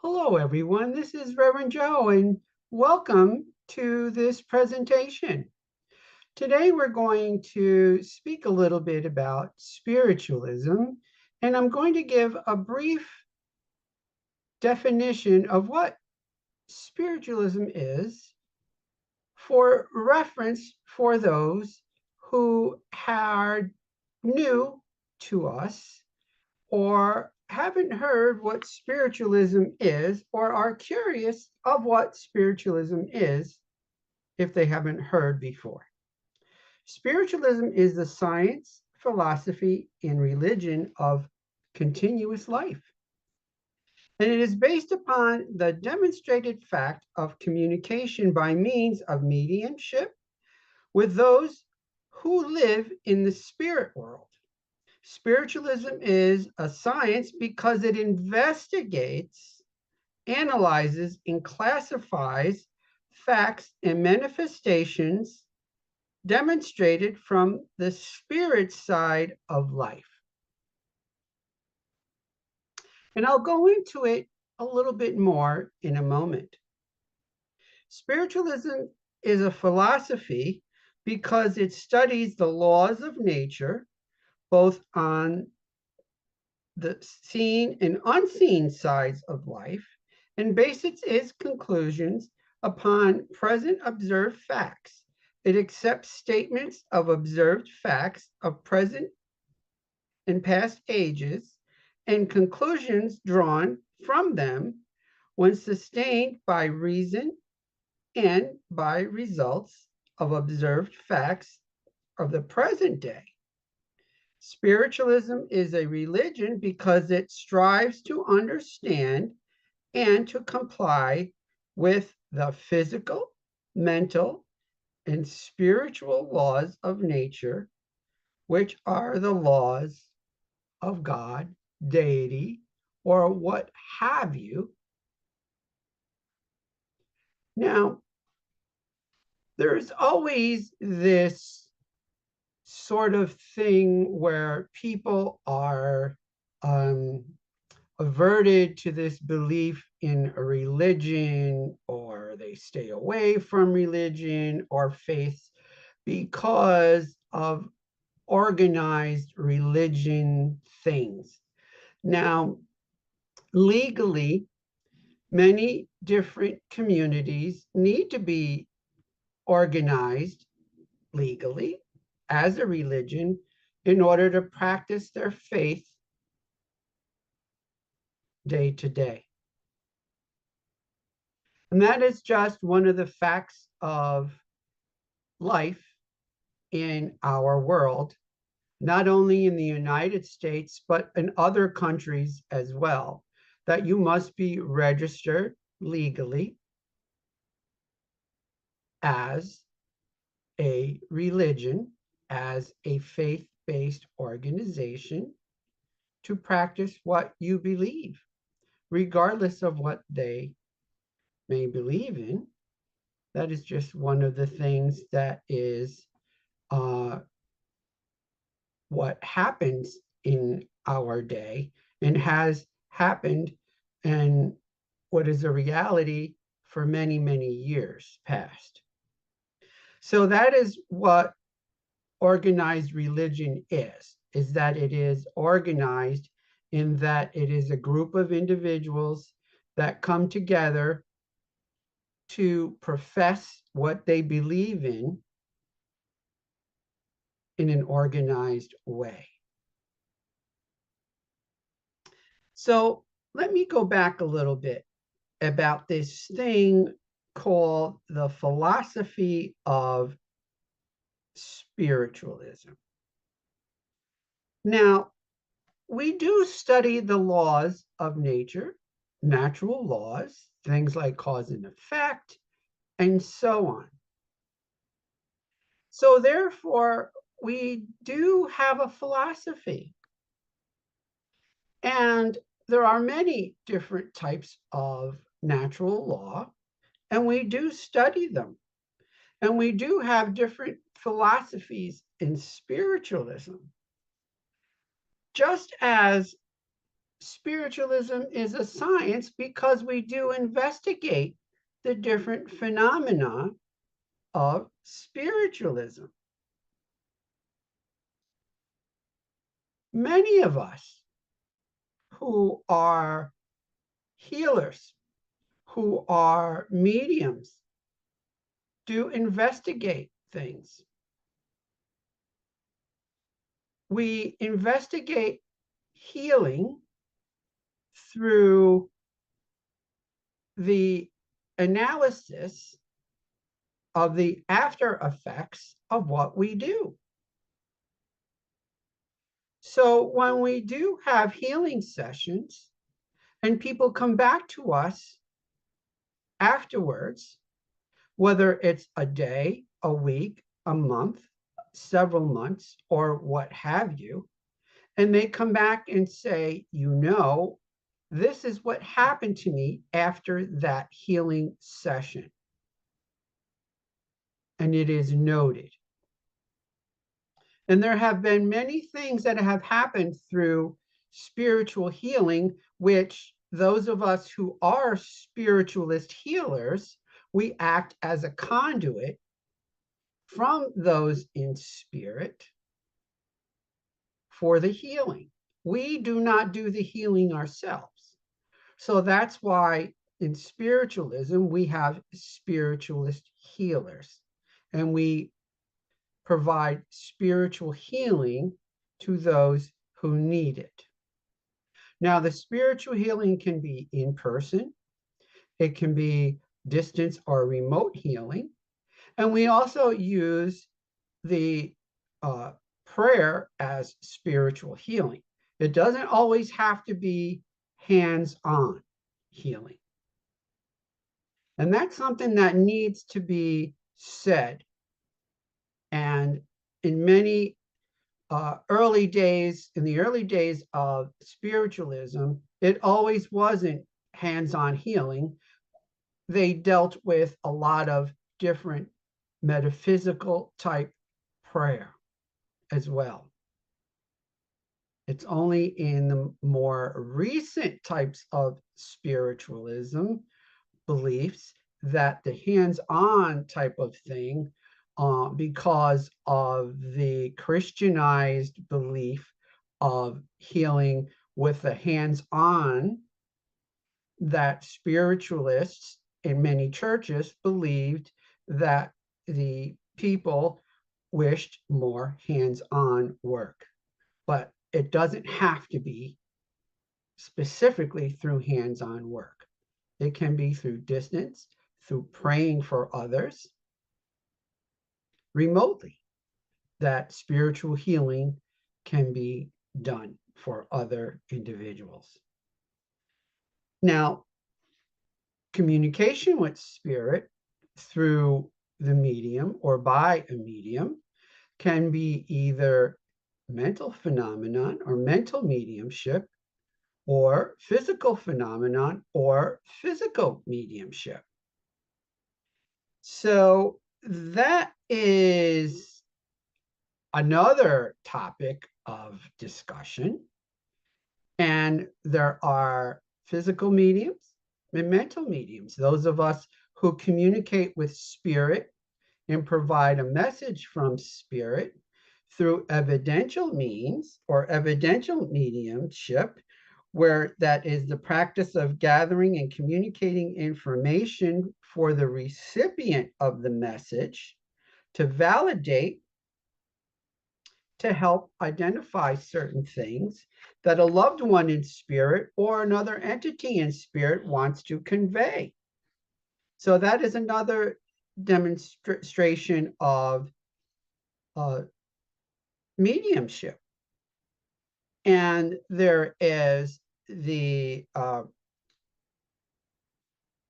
Hello, everyone. This is Reverend Joe, and welcome to this presentation. Today, we're going to speak a little bit about spiritualism, and I'm going to give a brief definition of what spiritualism is for reference for those who are new to us or haven't heard what spiritualism is or are curious of what spiritualism is if they haven't heard before. Spiritualism is the science, philosophy, and religion of continuous life. And it is based upon the demonstrated fact of communication by means of mediumship with those who live in the spirit world. Spiritualism is a science because it investigates, analyzes, and classifies facts and manifestations demonstrated from the spirit side of life. And I'll go into it a little bit more in a moment. Spiritualism is a philosophy because it studies the laws of nature, both on the seen and unseen sides of life, and bases its conclusions upon present observed facts. It accepts statements of observed facts of present and past ages and conclusions drawn from them when sustained by reason and by results of observed facts of the present day. Spiritualism is a religion because it strives to understand and to comply with the physical, mental, and spiritual laws of nature, which are the laws of God, deity, or what have you. Now, there's always this sort of thing where people are averted to this belief in a religion, or they stay away from religion or faith because of organized religion things. Now, legally, many different communities need to be organized legally as a religion in order to practice their faith day to day. And that is just one of the facts of life in our world, not only in the United States, but in other countries as well, that you must be registered legally as a religion, as a faith-based organization to practice what you believe, regardless of what they may believe in. That is just one of the things that is what happens in our day and has happened, and what is a reality for many, many years past. So that is what organized religion is that it is organized in that it is a group of individuals that come together to profess what they believe in an organized way. So let me go back a little bit about this thing called the philosophy of spiritualism. Now, we do study the laws of nature, natural laws, things like cause and effect, and so on. So therefore, we do have a philosophy. And there are many different types of natural law, and we do study them. And we do have different philosophies in spiritualism. Just as spiritualism is a science because we do investigate the different phenomena of spiritualism. Many of us who are healers, who are mediums, do investigate things. We investigate healing through the analysis of the after effects of what we do. So when we do have healing sessions and people come back to us afterwards, whether it's a day, a week, a month, several months, or what have you, and they come back and say, this is what happened to me after that healing session. And it is noted. And there have been many things that have happened through spiritual healing, which those of us who are spiritualist healers, we act as a conduit from those in spirit for the healing. We do not do the healing ourselves. So that's why in spiritualism, we have spiritualist healers, and we provide spiritual healing to those who need it. Now, the spiritual healing can be in person, it can be distance or remote healing, and we also use the prayer as spiritual healing. It doesn't always have to be hands-on healing. And that's something that needs to be said. And in many early days, in the early days of spiritualism, it always wasn't hands-on healing. They dealt with a lot of different metaphysical type prayer as well. It's only in the more recent types of spiritualism beliefs that the hands-on type of thing, because of the Christianized belief of healing with the hands-on, that spiritualists in many churches believed that the people wished more hands-on work. But it doesn't have to be specifically through hands-on work. It can be through distance, through praying for others remotely, that spiritual healing can be done for other individuals. Now, communication with spirit through the medium or by a medium can be either mental phenomenon or mental mediumship, or physical phenomenon or physical mediumship. So that is another topic of discussion. And there are physical mediums and mental mediums, those of us who communicate with spirit and provide a message from spirit through evidential means or evidential mediumship, where that is the practice of gathering and communicating information for the recipient of the message to validate, to help identify certain things that a loved one in spirit or another entity in spirit wants to convey. So that is another demonstration of mediumship. And there is the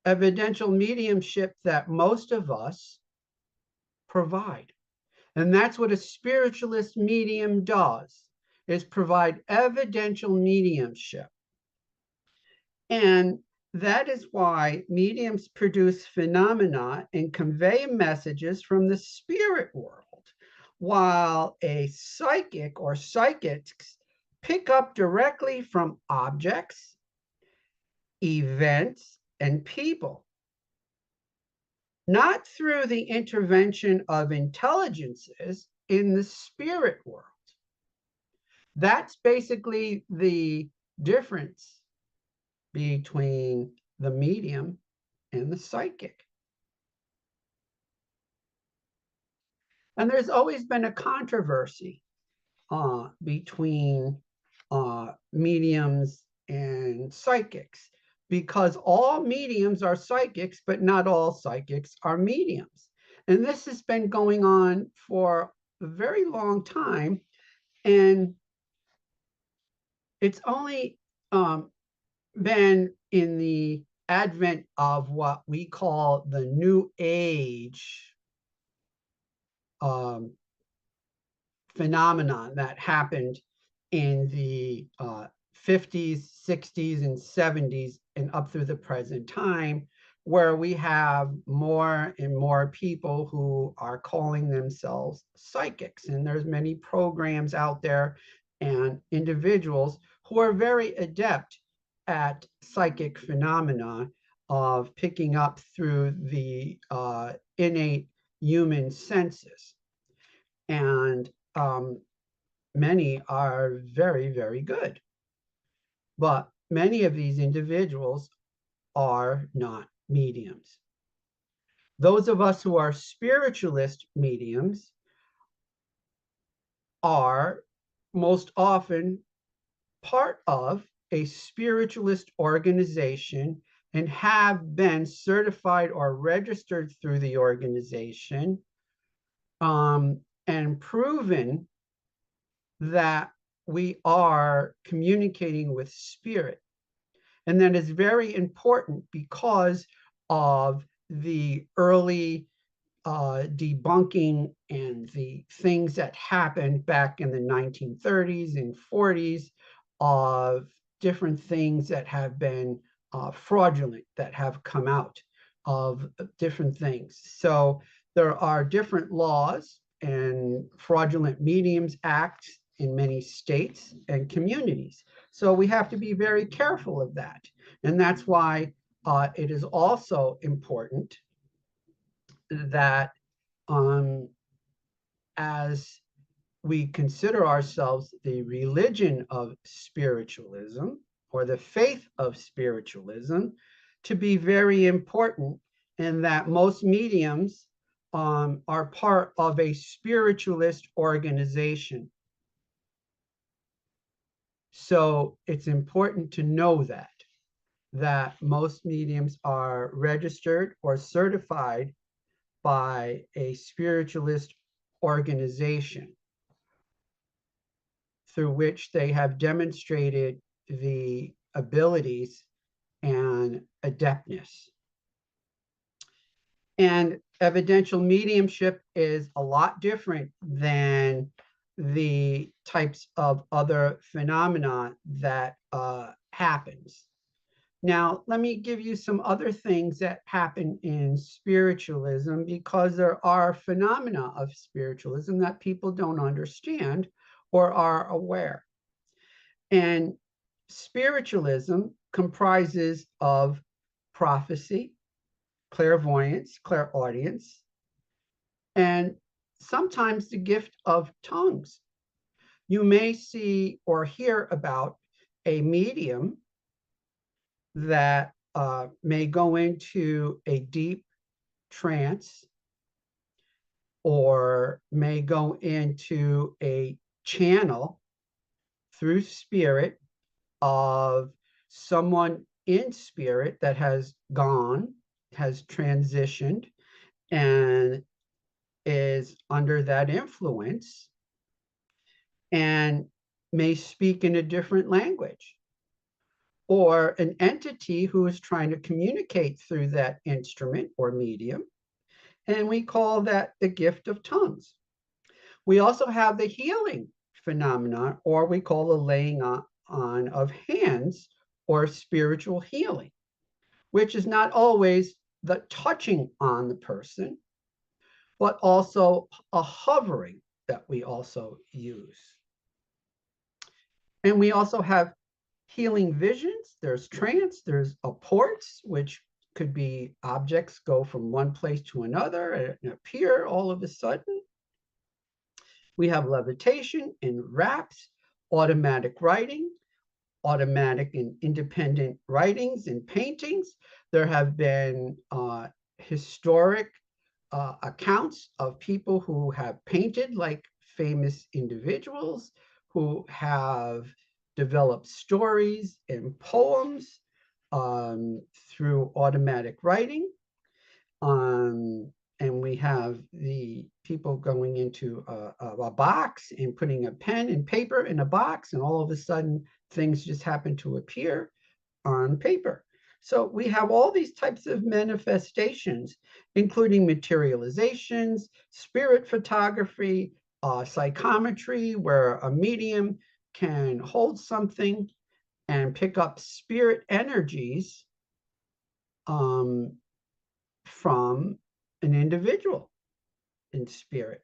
evidential mediumship that most of us provide. And that's what a spiritualist medium does, is provide evidential mediumship. And that is why mediums produce phenomena and convey messages from the spirit world, while a psychic or psychics pick up directly from objects, events, and people, not through the intervention of intelligences in the spirit world. That's basically the difference between the medium and the psychic. And there's always been a controversy between mediums and psychics, because all mediums are psychics, but not all psychics are mediums. And this has been going on for a very long time. And it's only been in the advent of what we call the New Age phenomenon that happened in the 50s, 60s, and 70s, and up through the present time, where we have more and more people who are calling themselves psychics. And there's many programs out there and individuals who are very adept at psychic phenomena of picking up through the innate human senses. And many are very, very good. But many of these individuals are not mediums. Those of us who are spiritualist mediums are most often part of a spiritualist organization and have been certified or registered through the organization, and proven that we are communicating with spirit. And that is very important because of the early debunking and the things that happened back in the 1930s and 40s of different things that have been fraudulent, that have come out of different things. So there are different laws and fraudulent mediums acts in many states and communities. So we have to be very careful of that. And that's why it is also important that as we consider ourselves the religion of spiritualism or the faith of spiritualism, to be very important, and that most mediums are part of a spiritualist organization. So it's important to know that most mediums are registered or certified by a spiritualist organization through which they have demonstrated the abilities and adeptness. And evidential mediumship is a lot different than the types of other phenomena that happens. Now, let me give you some other things that happen in spiritualism, because there are phenomena of spiritualism that people don't understand or are aware. And spiritualism comprises of prophecy, clairvoyance, clairaudience, and sometimes the gift of tongues. You may see or hear about a medium that may go into a deep trance or may go into a channel through spirit of someone in spirit that has gone, has transitioned, and is under that influence and may speak in a different language, or an entity who is trying to communicate through that instrument or medium. And we call that the gift of tongues. We also have the healing phenomena, or we call the laying on of hands, or spiritual healing, which is not always the touching on the person, but also a hovering that we also use. And we also have healing visions. There's trance, there's apports, which could be objects go from one place to another and appear all of a sudden. We have levitation and raps, automatic writing, automatic and independent writings and paintings. There have been historic accounts of people who have painted like famous individuals, who have developed stories and poems through automatic writing. And we have the people going into a box and putting a pen and paper in a box, and all of a sudden things just happen to appear on paper. So we have all these types of manifestations, including materializations, spirit photography, psychometry, where a medium can hold something and pick up spirit energies from an individual in spirit,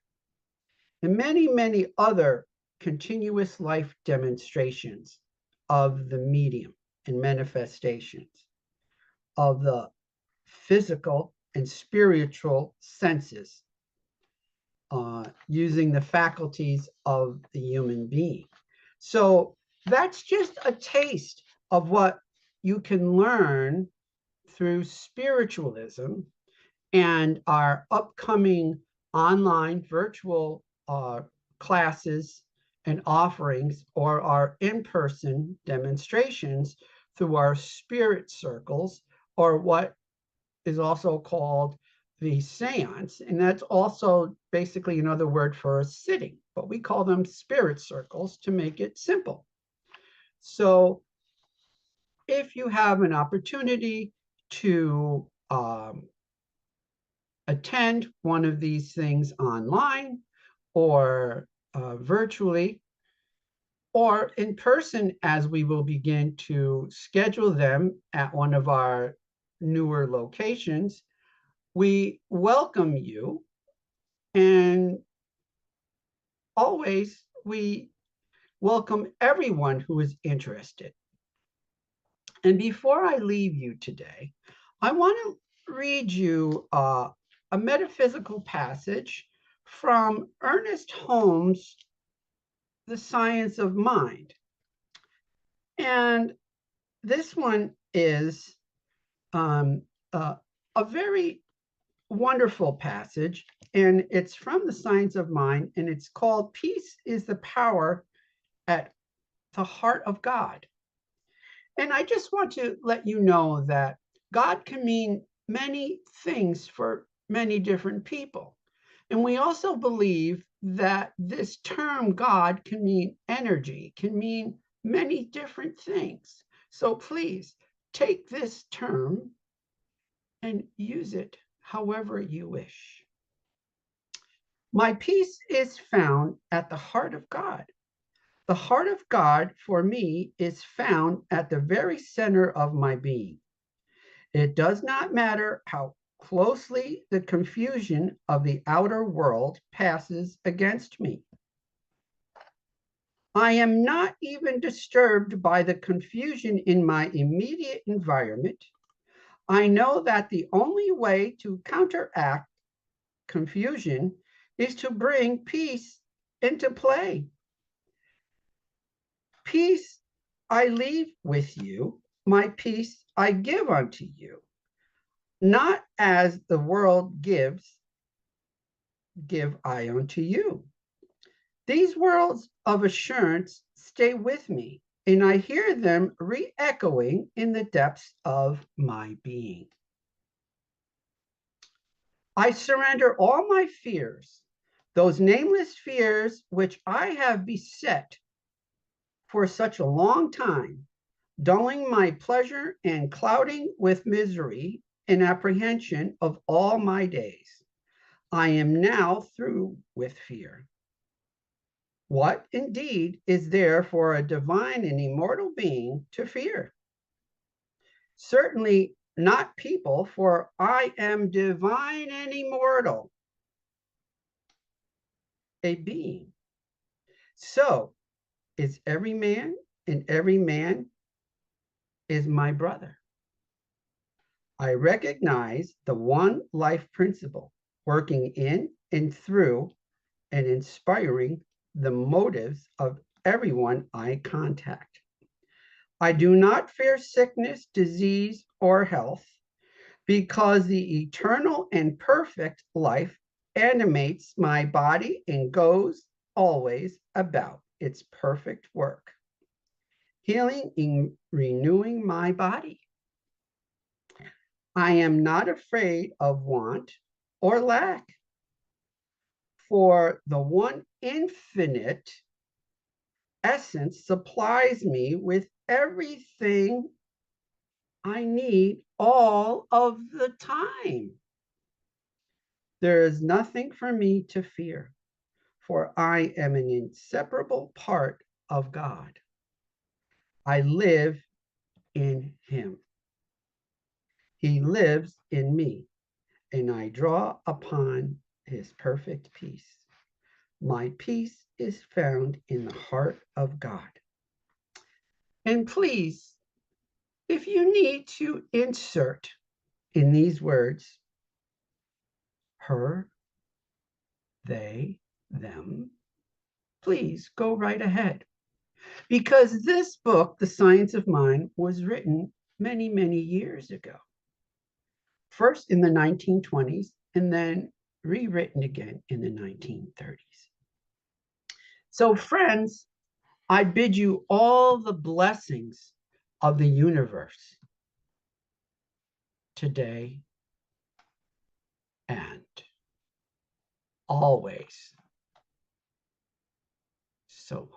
and many, many other continuous life demonstrations of the medium and manifestations of the physical and spiritual senses, using the faculties of the human being. So that's just a taste of what you can learn through spiritualism and our upcoming online virtual classes and offerings, or our in-person demonstrations through our spirit circles, or what is also called the seance. And that's also basically another word for a sitting, but we call them spirit circles to make it simple. So if you have an opportunity to attend one of these things online or virtually or in person, as we will begin to schedule them at one of our newer locations, we welcome you. And always we welcome everyone who is interested. And before I leave you today, I want to read you a metaphysical passage from Ernest Holmes' The Science of Mind. And this one is a very wonderful passage, and it's from The Science of Mind, and it's called Peace is the Power at the Heart of God. And I just want to let you know that God can mean many things for many different people. And we also believe that this term God can mean energy, can mean many different things. So please take this term and use it however you wish. My peace is found at the heart of God. The heart of God for me is found at the very center of my being. It does not matter how closely the confusion of the outer world passes against me. I am not even disturbed by the confusion in my immediate environment. I know that the only way to counteract confusion is to bring peace into play. Peace I leave with you, my peace I give unto you. Not as the world gives, give I unto you. These words of assurance stay with me, and I hear them re-echoing in the depths of my being. I surrender all my fears, those nameless fears which I have beset for such a long time, dulling my pleasure and clouding with misery and apprehension of all my days. I am now through with fear. What indeed is there for a divine and immortal being to fear? Certainly not people, for I am divine and immortal, a being. So is every man and every man is my brother. I recognize the one life principle working in and through and inspiring the motives of everyone I contact. I do not fear sickness, disease, or health because the eternal and perfect life animates my body and goes always about its perfect work, healing and renewing my body. I am not afraid of want or lack, for the one infinite essence supplies me with everything I need all of the time. There is nothing for me to fear, for I am an inseparable part of God. I live in Him. He lives in me, and I draw upon His perfect peace. My peace is found in the heart of God. And please, if you need to insert in these words, her, they, them, please go right ahead. Because this book, The Science of Mind, was written many, many years ago. First in the 1920s, and then rewritten again in the 1930s. So, friends, I bid you all the blessings of the universe today and always. So